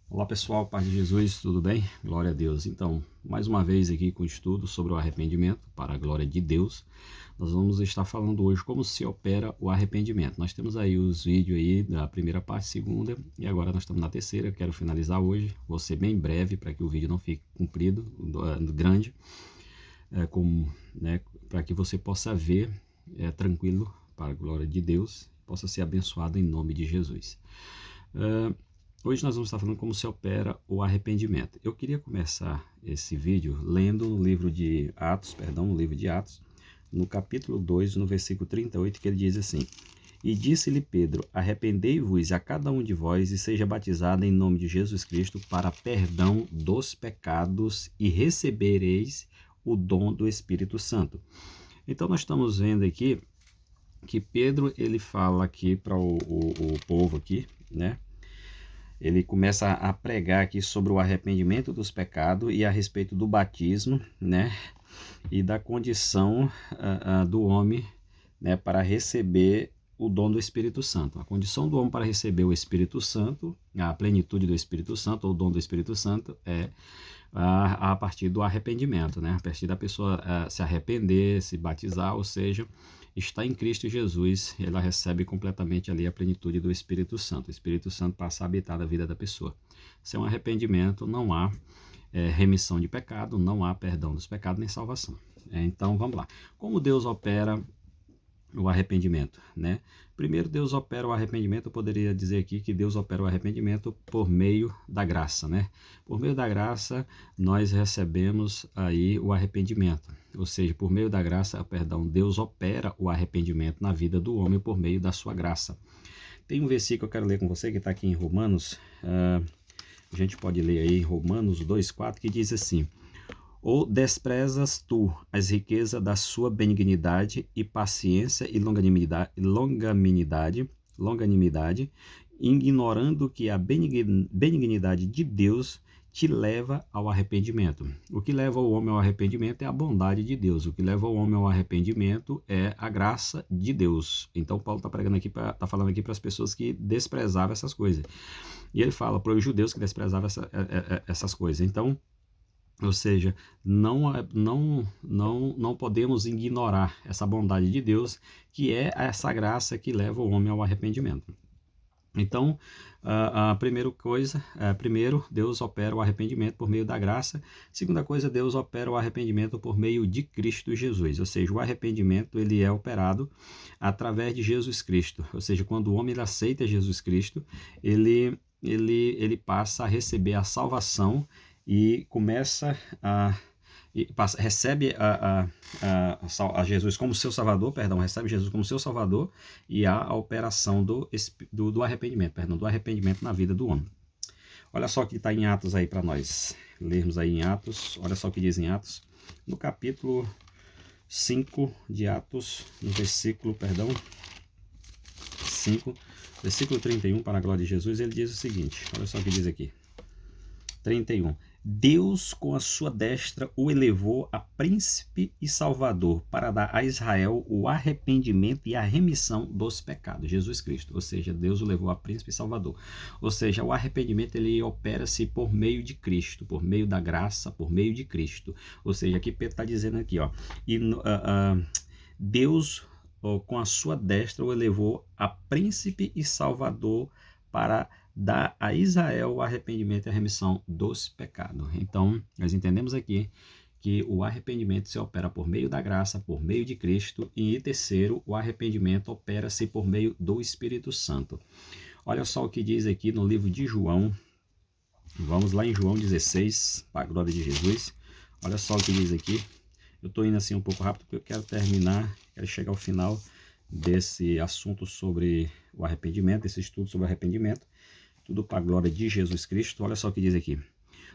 Olá pessoal, paz de Jesus, tudo bem? Glória a Deus. Então, mais uma vez aqui com o estudo sobre o arrependimento, para a glória de Deus. Nós vamos estar falando hoje como se opera o arrependimento. Nós temos aí os vídeos aí da primeira parte, segunda, e agora nós estamos na terceira. Eu quero finalizar hoje, vou ser bem breve para que o vídeo não fique comprido, grande, para que você possa ver tranquilo, para a glória de Deus, possa ser abençoado em nome de Jesus. Hoje nós vamos estar falando como se opera o arrependimento. Eu queria começar esse vídeo lendo no livro de Atos, no capítulo 2, no versículo 38, que ele diz assim: E disse-lhe Pedro, arrependei-vos a cada um de vós e seja batizado em nome de Jesus Cristo para perdão dos pecados e recebereis o dom do Espírito Santo. Então nós estamos vendo aqui que Pedro ele fala aqui para o povo aqui, né? Ele começa a pregar aqui sobre o arrependimento dos pecados e a respeito do batismo, né? E da condição do homem, né? Para receber o dom do Espírito Santo. A condição do homem para receber o Espírito Santo, a plenitude do Espírito Santo, ou o dom do Espírito Santo, é a partir do arrependimento, né? A partir da pessoa se arrepender, se batizar, ou seja, está em Cristo Jesus, ela recebe completamente ali a plenitude do Espírito Santo. O Espírito Santo passa a habitar a vida da pessoa. Sem um arrependimento não há remissão de pecado, não há perdão dos pecados nem salvação. Então vamos lá. Como Deus opera o arrependimento, né? Primeiro, Deus opera o arrependimento. Eu poderia dizer aqui que Deus opera o arrependimento por meio da graça, né? Por meio da graça, nós recebemos aí o arrependimento. Ou seja, por meio da graça, Deus opera o arrependimento na vida do homem por meio da sua graça. Tem um versículo que eu quero ler com você, que está aqui em Romanos. A gente pode ler aí Romanos 2,4, que diz assim: Ou desprezas tu as riquezas da sua benignidade e paciência e longanimidade, ignorando que a benignidade de Deus te leva ao arrependimento. O que leva o homem ao arrependimento é a bondade de Deus. O que leva o homem ao arrependimento é a graça de Deus. Então Paulo está pregando aqui, está falando aqui para as pessoas que desprezavam essas coisas. E ele fala para os judeus que desprezavam essas coisas. Então, ou seja, não podemos ignorar essa bondade de Deus, que é essa graça que leva o homem ao arrependimento. Então, primeiro, Deus opera o arrependimento por meio da graça. Segunda coisa, Deus opera o arrependimento por meio de Cristo Jesus. Ou seja, o arrependimento ele é operado através de Jesus Cristo. Ou seja, quando o homem ele aceita Jesus Cristo, ele passa a receber a salvação e começa recebe a Jesus como seu Salvador, recebe Jesus como seu Salvador, e há a operação do arrependimento, do arrependimento na vida do homem. Olha só o que está em Atos aí para nós lermos aí em Atos. Olha só o que diz em Atos, no capítulo 5 de Atos, no versículo 5, versículo 31, para a glória de Jesus, ele diz o seguinte, olha só o que diz aqui, 31. Deus com a sua destra o elevou a príncipe e salvador para dar a Israel o arrependimento e a remissão dos pecados. Jesus Cristo, ou seja, Deus o levou a príncipe e salvador. Ou seja, o arrependimento ele opera-se por meio de Cristo, por meio da graça, por meio de Cristo. Ou seja, aqui Pedro está dizendo aqui, ó, Deus com a sua destra o elevou a príncipe e salvador para dar a Israel o arrependimento e a remissão dos pecados. Então, nós entendemos aqui que o arrependimento se opera por meio da graça, por meio de Cristo, e terceiro, o arrependimento opera-se por meio do Espírito Santo. Olha só o que diz aqui no livro de João. Vamos lá em João 16, para a glória de Jesus. Olha só o que diz aqui. Eu estou indo assim um pouco rápido porque eu quero terminar, quero chegar ao final desse assunto sobre o arrependimento, esse estudo sobre o arrependimento. Tudo para a glória de Jesus Cristo. Olha só o que diz aqui.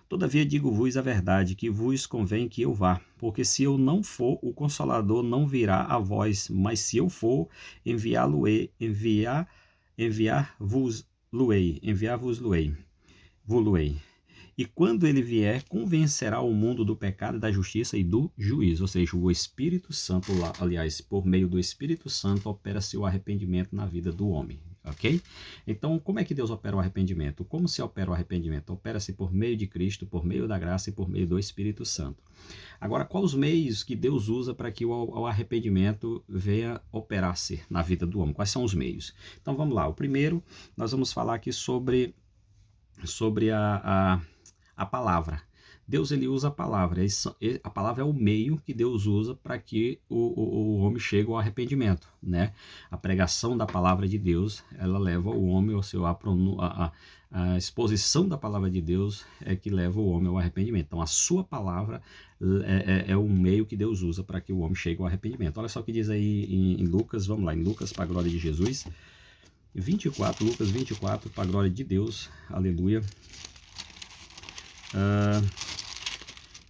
Todavia digo-vos a verdade, que vos convém que eu vá, porque se eu não for, o Consolador não virá a vós, mas se eu for, enviar-vos-lo-ei. E quando ele vier, convencerá o mundo do pecado, da justiça e do juízo. Ou seja, o Espírito Santo, aliás, por meio do Espírito Santo, opera-se o arrependimento na vida do homem. ok? Então, como é que Deus opera o arrependimento? Como se opera o arrependimento? Opera-se por meio de Cristo, por meio da graça e por meio do Espírito Santo. Agora, quais os meios que Deus usa para que o arrependimento venha operar-se na vida do homem? Quais são os meios? Então, vamos lá. O primeiro, nós vamos falar aqui sobre a palavra. Deus ele usa a palavra. A palavra é o meio que Deus usa para que o homem chegue ao arrependimento, né? A pregação da palavra de Deus, ela leva o homem ao seu a exposição da palavra de Deus é que leva o homem ao arrependimento. Então, a sua palavra é o meio que Deus usa para que o homem chegue ao arrependimento. Olha só o que diz aí em Lucas, vamos lá, em Lucas, para a glória de Jesus. 24, Lucas 24, para a glória de Deus, aleluia.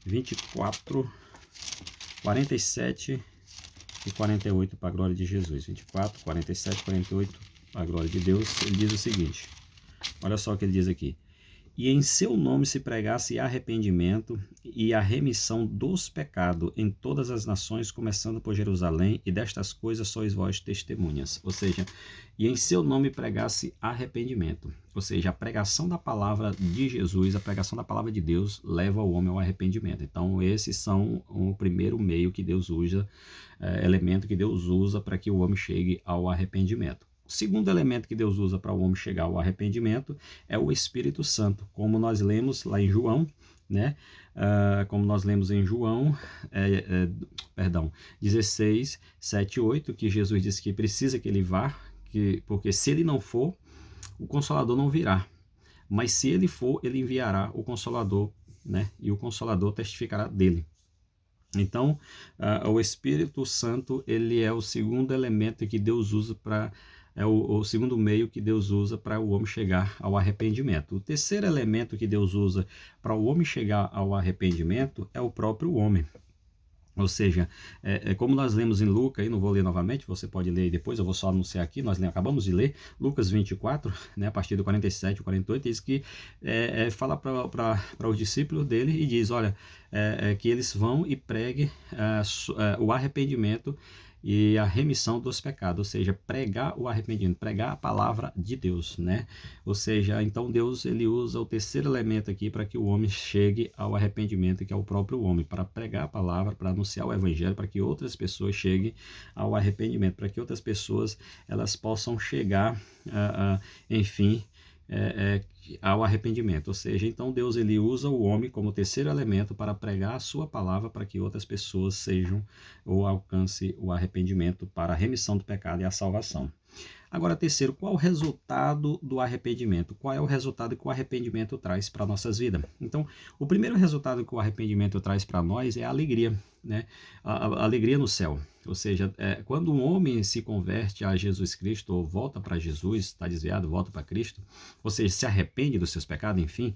24, 47 e 48 para a glória de Jesus. 24, 47, 48 para a glória de Deus. Ele diz o seguinte, olha só o que ele diz aqui. E em seu nome se pregasse arrependimento e a remissão dos pecados em todas as nações, começando por Jerusalém, e destas coisas sois vós testemunhas. Ou seja, e em seu nome pregasse arrependimento. Ou seja, a pregação da palavra de Jesus, a pregação da palavra de Deus, leva o homem ao arrependimento. Então, esses são o primeiro meio que Deus usa, elemento que Deus usa para que o homem chegue ao arrependimento. O segundo elemento que Deus usa para o homem chegar ao arrependimento é o Espírito Santo, como nós lemos lá em João, né? Como nós lemos em João, 16, 7 e 8, que Jesus disse que precisa que ele vá, porque se ele não for, o Consolador não virá. Mas se ele for, ele enviará o Consolador, né? E o Consolador testificará dele. Então, o Espírito Santo, ele é o segundo elemento que Deus usa para... É o segundo meio que Deus usa para o homem chegar ao arrependimento. O terceiro elemento que Deus usa para o homem chegar ao arrependimento é o próprio homem. Ou seja, como nós lemos em Lucas, não vou ler novamente, você pode ler depois, eu vou só anunciar aqui, nós acabamos de ler, Lucas 24, né, a partir do 47 e 48, diz que fala para os discípulos dele e diz, olha, que eles vão e preguem o arrependimento e a remissão dos pecados, ou seja, pregar o arrependimento, pregar a palavra de Deus, né? Ou seja, então Deus ele usa o terceiro elemento aqui para que o homem chegue ao arrependimento, que é o próprio homem, para pregar a palavra, para anunciar o evangelho, para que outras pessoas cheguem ao arrependimento, para que outras pessoas elas possam chegar, enfim, ao arrependimento. Ou seja, então Deus ele usa o homem como terceiro elemento para pregar a sua palavra para que outras pessoas sejam ou alcance o arrependimento para a remissão do pecado e a salvação. Agora, terceiro, qual o resultado do arrependimento? Qual é o resultado que o arrependimento traz para nossas vidas? Então, o primeiro resultado que o arrependimento traz para nós é a alegria, né? A alegria no céu. Ou seja, quando um homem se converte a Jesus Cristo ou volta para Jesus, está desviado, volta para Cristo, ou seja, se arrepende dos seus pecados, enfim,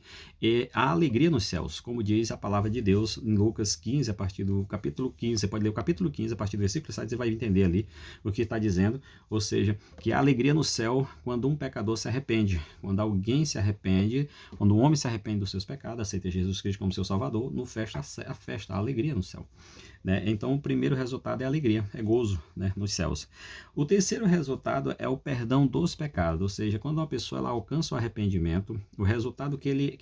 há alegria nos céus, como diz a palavra de Deus em Lucas 15, a partir do capítulo 15, você pode ler o capítulo 15, a partir do versículo 7, você vai entender ali o que está dizendo, ou seja, que há alegria no céu quando um pecador se arrepende, quando alguém se arrepende, quando um homem se arrepende dos seus pecados, aceita Jesus Cristo como seu Salvador, no festa, a alegria no céu. Né? Então, o primeiro resultado é alegria, é gozo, né, nos céus. O terceiro resultado é o perdão dos pecados, ou seja, quando uma pessoa ela alcança o arrependimento, o resultado que ele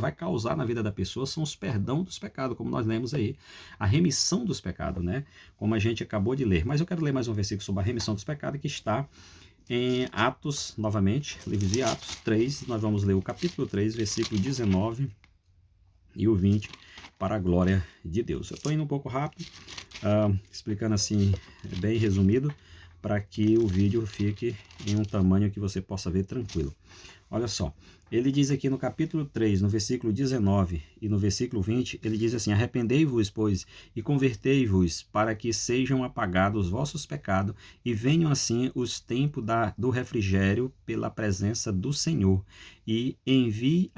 vai causar na vida da pessoa são os perdão dos pecados, como nós lemos aí, a remissão dos pecados, né, como a gente acabou de ler. Mas eu quero ler mais um versículo sobre a remissão dos pecados que está em Atos, novamente, livro de Atos 3, nós vamos ler o capítulo 3, versículo 19 e o 20, para a glória de Deus. Eu estou indo um pouco rápido, explicando assim, bem resumido, para que o vídeo fique em um tamanho que você possa ver tranquilo. Olha só, ele diz aqui no capítulo 3, no versículo 19 e no versículo 20, ele diz assim, arrependei-vos, pois, e convertei-vos, para que sejam apagados os vossos pecados, e venham assim os tempos do refrigério pela presença do Senhor, e envie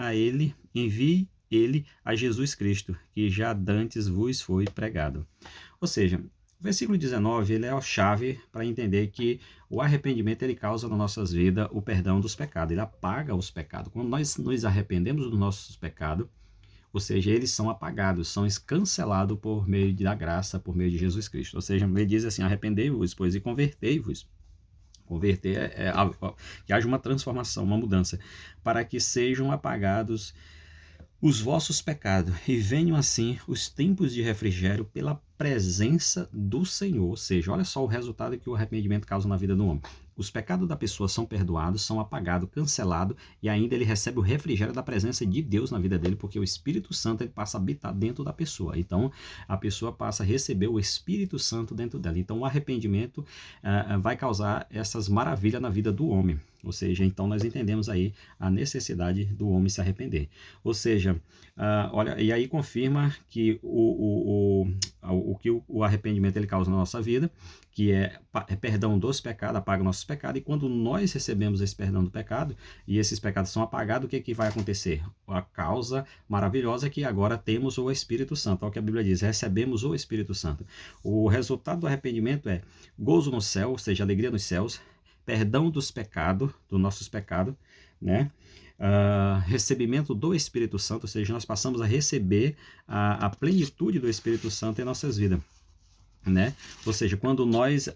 ele a Jesus Cristo, que já dantes vos foi pregado. Ou seja, o versículo 19 ele é a chave para entender que o arrependimento ele causa nas nossas vidas o perdão dos pecados, ele apaga os pecados. Quando nós nos arrependemos dos nossos pecados, ou seja, eles são apagados, são cancelados por meio da graça, por meio de Jesus Cristo. Ou seja, ele diz assim, arrependei-vos, pois, e convertei-vos. Converter que haja uma transformação, uma mudança, para que sejam apagados os vossos pecados e venham assim os tempos de refrigério pela presença do Senhor. Ou seja, olha só o resultado que o arrependimento causa na vida do homem. Os pecados da pessoa são perdoados, são apagados, cancelados, e ainda ele recebe o refrigério da presença de Deus na vida dele, porque o Espírito Santo ele passa a habitar dentro da pessoa. Então, a pessoa passa a receber o Espírito Santo dentro dela. Então, o arrependimento vai causar essas maravilhas na vida do homem. Ou seja, então nós entendemos aí a necessidade do homem se arrepender. Ou seja, olha, e aí confirma que o que o arrependimento ele causa na nossa vida, que é perdão dos pecados, apaga nossos pecados, e quando nós recebemos esse perdão do pecado, e esses pecados são apagados, o que vai acontecer? A causa maravilhosa é que agora temos o Espírito Santo, é o que a Bíblia diz, recebemos o Espírito Santo. O resultado do arrependimento é gozo no céu, ou seja, alegria nos céus, perdão dos pecados, dos nossos pecados, né? Recebimento do Espírito Santo, ou seja, nós passamos a receber a plenitude do Espírito Santo em nossas vidas, né? Ou seja, quando nós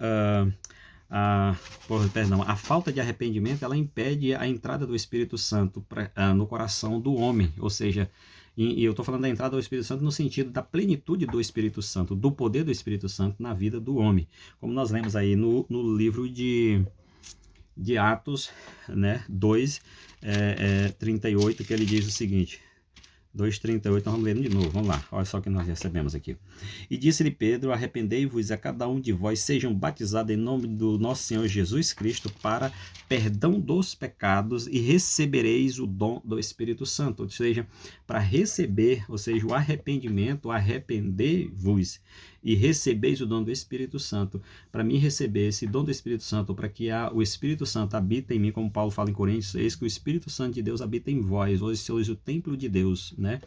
a falta de arrependimento ela impede a entrada do Espírito Santo no coração do homem, ou seja, e eu estou falando da entrada do Espírito Santo no sentido da plenitude do Espírito Santo, do poder do Espírito Santo na vida do homem, como nós lemos aí no livro de Atos, né, 2, 38, que ele diz o seguinte, 2,38, nós vamos ler de novo, vamos lá, olha só o que nós recebemos aqui. E disse-lhe Pedro, arrependei-vos a cada um de vós, sejam batizados em nome do nosso Senhor Jesus Cristo para perdão dos pecados e recebereis o dom do Espírito Santo, ou seja, para receber, ou seja, o arrependimento, arrependei-vos e recebeis o dom do Espírito Santo. Para mim receber esse dom do Espírito Santo, para que o Espírito Santo habita em mim, como Paulo fala em Coríntios, eis que o Espírito Santo de Deus habita em vós, hoje sois o templo de Deus, né?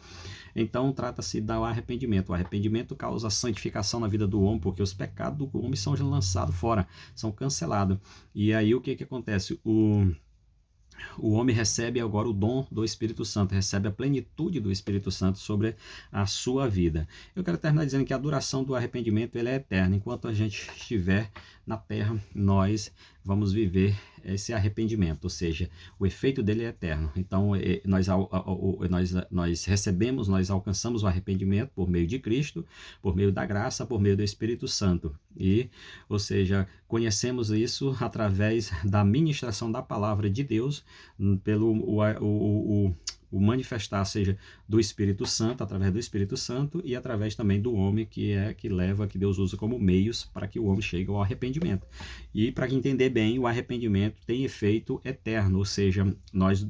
Então trata-se do arrependimento. O arrependimento causa santificação na vida do homem, porque os pecados do homem são lançados fora, são cancelados. E aí o que acontece? O homem recebe agora o dom do Espírito Santo, recebe a plenitude do Espírito Santo sobre a sua vida. Eu quero terminar dizendo que a duração do arrependimento ele é eterna. Enquanto a gente estiver na terra, nós vamos viver esse arrependimento, ou seja, o efeito dele é eterno. Então, nós recebemos, nós alcançamos o arrependimento por meio de Cristo, por meio da graça, por meio do Espírito Santo. E, ou seja, conhecemos isso através da ministração da palavra de Deus, pelo o manifestar, seja do Espírito Santo, através do Espírito Santo, e através também do homem que Deus usa como meios para que o homem chegue ao arrependimento. E para entender bem, o arrependimento tem efeito eterno, ou seja, nós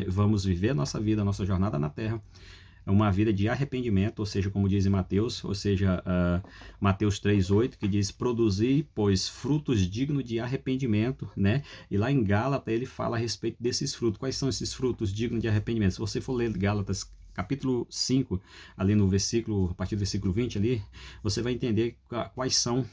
vamos viver a nossa vida, a nossa jornada na terra, uma vida de arrependimento, ou seja, como diz em Mateus, ou seja, Mateus 3,8, que diz, produzir, pois, frutos dignos de arrependimento, né? E lá em Gálatas ele fala a respeito desses frutos. Quais são esses frutos dignos de arrependimento? Se você for ler Gálatas capítulo 5, ali no versículo, a partir do versículo 20 ali, você vai entender quais são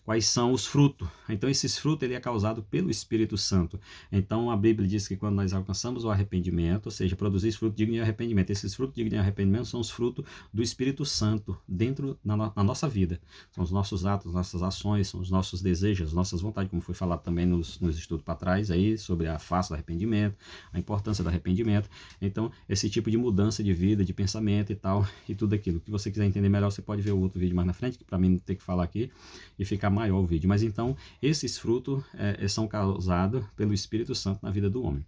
quais são os frutos. Então, esses frutos ele é causado pelo Espírito Santo. Então, a Bíblia diz que quando nós alcançamos o arrependimento, ou seja, produzir frutos dignos de arrependimento, esses frutos dignos de arrependimento são os frutos do Espírito Santo dentro na nossa vida. São os nossos atos, nossas ações, são os nossos desejos, as nossas vontades, como foi falado também nos estudos para trás aí, sobre a face do arrependimento, a importância do arrependimento. Então, esse tipo de mudança de vida, de pensamento e tal, e tudo aquilo. Que você quiser entender melhor, você pode ver o outro vídeo mais na frente, que para mim não ter que falar aqui, e ficar maior o vídeo. Mas então, esses frutos são causados pelo Espírito Santo na vida do homem.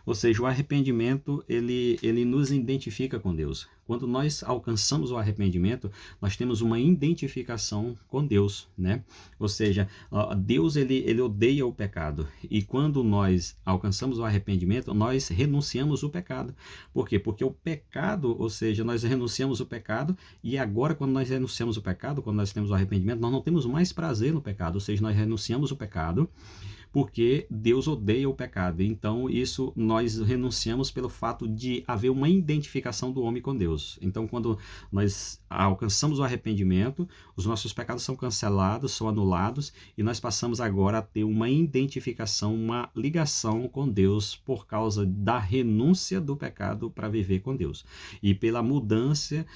Ou seja, o arrependimento, ele nos identifica com Deus. Quando nós alcançamos o arrependimento, nós temos uma identificação com Deus, né? Ou seja, Deus, ele odeia o pecado. E quando nós alcançamos o arrependimento, nós renunciamos o pecado. Por quê? Porque o pecado, ou seja, nós renunciamos o pecado, e agora quando nós renunciamos o pecado, quando nós temos o arrependimento, nós não temos mais prazer no pecado. Ou seja, nós renunciamos o pecado, porque Deus odeia o pecado. Então, isso nós renunciamos pelo fato de haver uma identificação do homem com Deus. Então, quando nós alcançamos o arrependimento, os nossos pecados são cancelados, são anulados, e nós passamos agora a ter uma identificação, uma ligação com Deus por causa da renúncia do pecado para viver com Deus. E pela mudança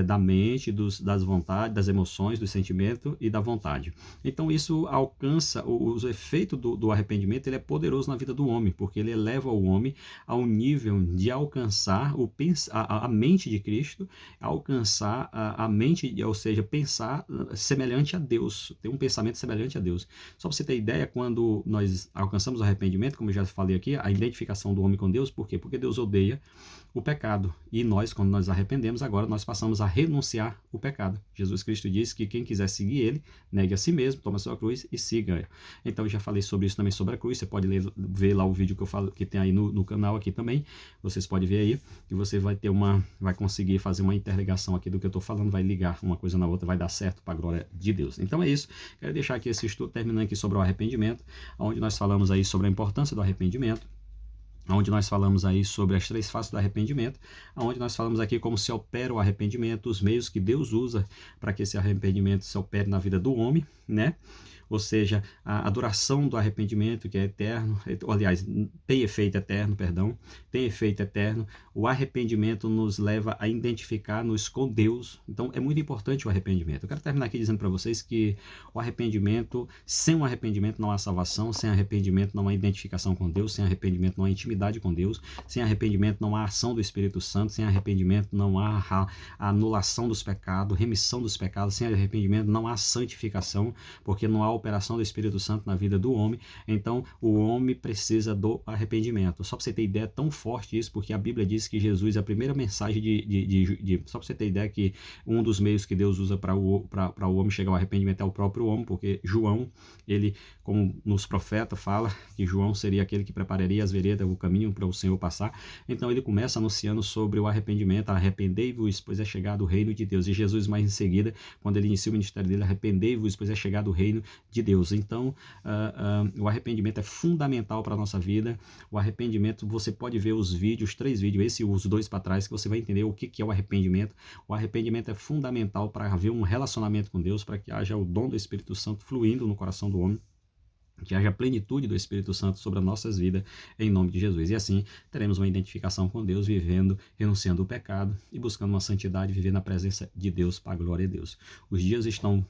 da mente, das vontades, das emoções, do sentimento e da vontade. Então isso alcança, os efeitos do arrependimento, ele é poderoso na vida do homem, porque ele eleva o homem ao nível de alcançar a mente de Cristo, alcançar a mente, ou seja, pensar semelhante a Deus, ter um pensamento semelhante a Deus. Só para você ter ideia, quando nós alcançamos o arrependimento, como eu já falei aqui, a identificação do homem com Deus, por quê? Porque Deus odeia o pecado. E nós, quando nós arrependemos, agora nós passamos a renunciar o pecado. Jesus Cristo disse que quem quiser seguir ele, negue a si mesmo, toma a sua cruz e siga. Então eu já falei sobre isso também, sobre a cruz. Você pode ver lá o vídeo que eu falo, que tem aí no canal aqui também. Vocês podem ver aí, que você vai conseguir fazer uma interligação aqui do que eu estou falando, vai ligar uma coisa na outra, vai dar certo para a glória de Deus. Então é isso. Quero deixar aqui esse estudo terminando aqui sobre o arrependimento, onde nós falamos aí sobre a importância do arrependimento, onde nós falamos aí sobre as 3 faces do arrependimento, onde nós falamos aqui como se opera o arrependimento, os meios que Deus usa para que esse arrependimento se opere na vida do homem, né? Ou seja, a duração do arrependimento, que é eterno, aliás, tem efeito eterno, tem efeito eterno. O arrependimento nos leva a identificar-nos com Deus. Então, é muito importante o arrependimento. Eu quero terminar aqui dizendo para vocês que o arrependimento, sem o arrependimento não há salvação, sem arrependimento não há identificação com Deus, sem arrependimento não há intimidade com Deus, sem arrependimento não há ação do Espírito Santo, sem arrependimento não há a anulação dos pecados, remissão dos pecados, sem arrependimento não há santificação, porque não há operação do Espírito Santo na vida do homem. Então o homem precisa do arrependimento. Só para você ter ideia, é tão forte isso, porque a Bíblia diz que Jesus, a primeira mensagem só para você ter ideia que um dos meios que Deus usa para o homem chegar ao arrependimento é o próprio homem, porque João, ele, como nos profetas fala, que João seria aquele que prepararia as veredas, o caminho para o Senhor passar. Então ele começa anunciando sobre o arrependimento: arrependei-vos, pois é chegado o reino de Deus. E Jesus, mais em seguida, quando ele inicia o ministério dele: arrependei-vos, pois é chegado o reino de Deus. Então o arrependimento é fundamental para a nossa vida. O arrependimento, você pode ver os vídeos, 3 vídeos, esse e os 2 para trás, que você vai entender o que é o arrependimento. O arrependimento é fundamental para haver um relacionamento com Deus, para que haja o dom do Espírito Santo fluindo no coração do homem, que haja plenitude do Espírito Santo sobre as nossas vidas, em nome de Jesus. E assim teremos uma identificação com Deus, vivendo, renunciando o pecado e buscando uma santidade, vivendo na presença de Deus, para a glória de Deus. Os dias estão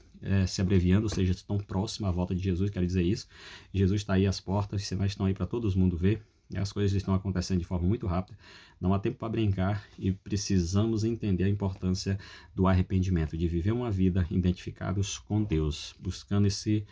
se abreviando, ou seja, estão próximos à volta de Jesus, quero dizer isso. Jesus está aí às portas, os sinais estão aí para todo mundo ver. As coisas estão acontecendo de forma muito rápida, não há tempo para brincar e precisamos entender a importância do arrependimento, de viver uma vida identificados com Deus, buscando esse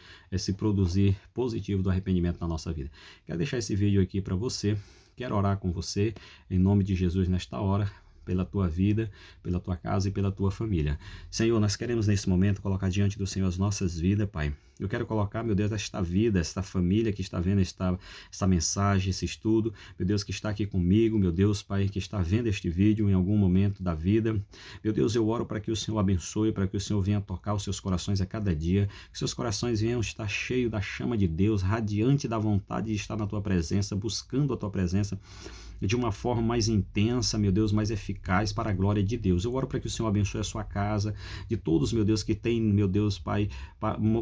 produzir positivo do arrependimento na nossa vida. Quero deixar esse vídeo aqui para você, quero orar com você, em nome de Jesus nesta hora, pela tua vida, pela tua casa e pela tua família. Senhor, nós queremos nesse momento colocar diante do Senhor as nossas vidas, Pai. Eu quero colocar, meu Deus, esta vida, esta família que está vendo esta mensagem, esse estudo, meu Deus, que está aqui comigo, meu Deus, Pai, que está vendo este vídeo em algum momento da vida. Meu Deus, eu oro para que o Senhor abençoe, para que o Senhor venha tocar os seus corações a cada dia, que seus corações venham estar cheios da chama de Deus, radiante da vontade de estar na tua presença, buscando a tua presença de uma forma mais intensa, meu Deus, mais eficaz para a glória de Deus. Eu oro para que o Senhor abençoe a sua casa, de todos, meu Deus, que tem, meu Deus, Pai,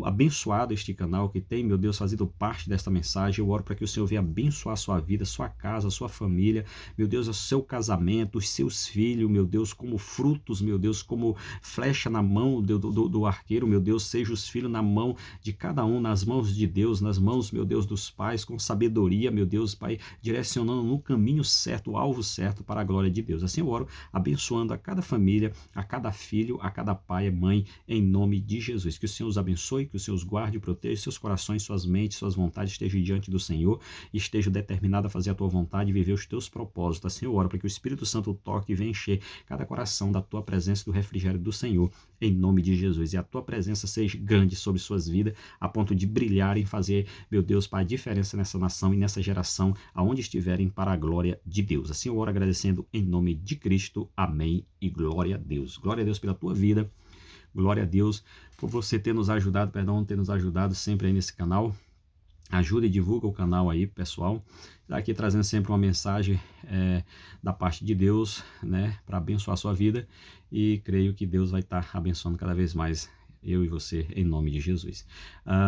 abençoado este canal, que tem, meu Deus, fazido parte desta mensagem. Eu oro para que o Senhor venha abençoar a sua vida, sua casa, sua família, meu Deus, o seu casamento, os seus filhos, meu Deus, como frutos, meu Deus, como flecha na mão do arqueiro, meu Deus, seja os filhos na mão de cada um, nas mãos de Deus, nas mãos, meu Deus, dos pais, com sabedoria, meu Deus, Pai, direcionando no caminho certo, o alvo certo para a glória de Deus. Assim eu oro, abençoando a cada família, a cada filho, a cada pai e mãe, em nome de Jesus. Que o Senhor os abençoe, que o Senhor os guarde e proteja, seus corações, suas mentes, suas vontades estejam diante do Senhor e estejam determinados a fazer a tua vontade e viver os teus propósitos. Assim eu oro para que o Espírito Santo toque e venha encher cada coração da tua presença e do refrigério do Senhor, em nome de Jesus. E a tua presença seja grande sobre suas vidas, a ponto de brilharem, fazer, meu Deus, Pai, a diferença nessa nação e nessa geração, aonde estiverem, para a glória de Deus. Assim eu oro agradecendo em nome de Cristo. Amém e glória a Deus. Glória a Deus pela tua vida. Glória a Deus por você ter nos ajudado, ter nos ajudado sempre aí nesse canal. Ajuda e divulga o canal aí, pessoal. Tá aqui trazendo sempre uma mensagem da parte de Deus, né, para abençoar a sua vida. E creio que Deus vai estar abençoando cada vez mais eu e você, em nome de Jesus.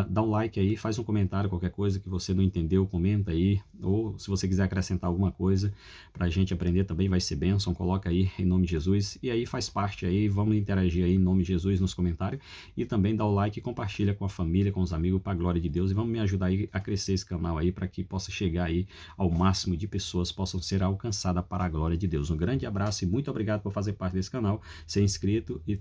Dá um like aí, faz um comentário, qualquer coisa que você não entendeu, comenta aí. Ou se você quiser acrescentar alguma coisa para a gente aprender também, vai ser bênção. Coloca aí, em nome de Jesus. E aí faz parte aí, vamos interagir aí, em nome de Jesus, nos comentários. E também dá o like e compartilha com a família, com os amigos, para a glória de Deus. E vamos me ajudar aí a crescer esse canal aí, para que possa chegar aí ao máximo de pessoas possam ser alcançadas para a glória de Deus. Um grande abraço e muito obrigado por fazer parte desse canal, ser inscrito e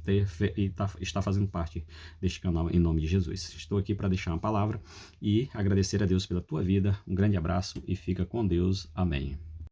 estar fazendo parte deste canal em nome de Jesus. Estou aqui para deixar uma palavra e agradecer a Deus pela tua vida. Um grande abraço e fica com Deus. Amém.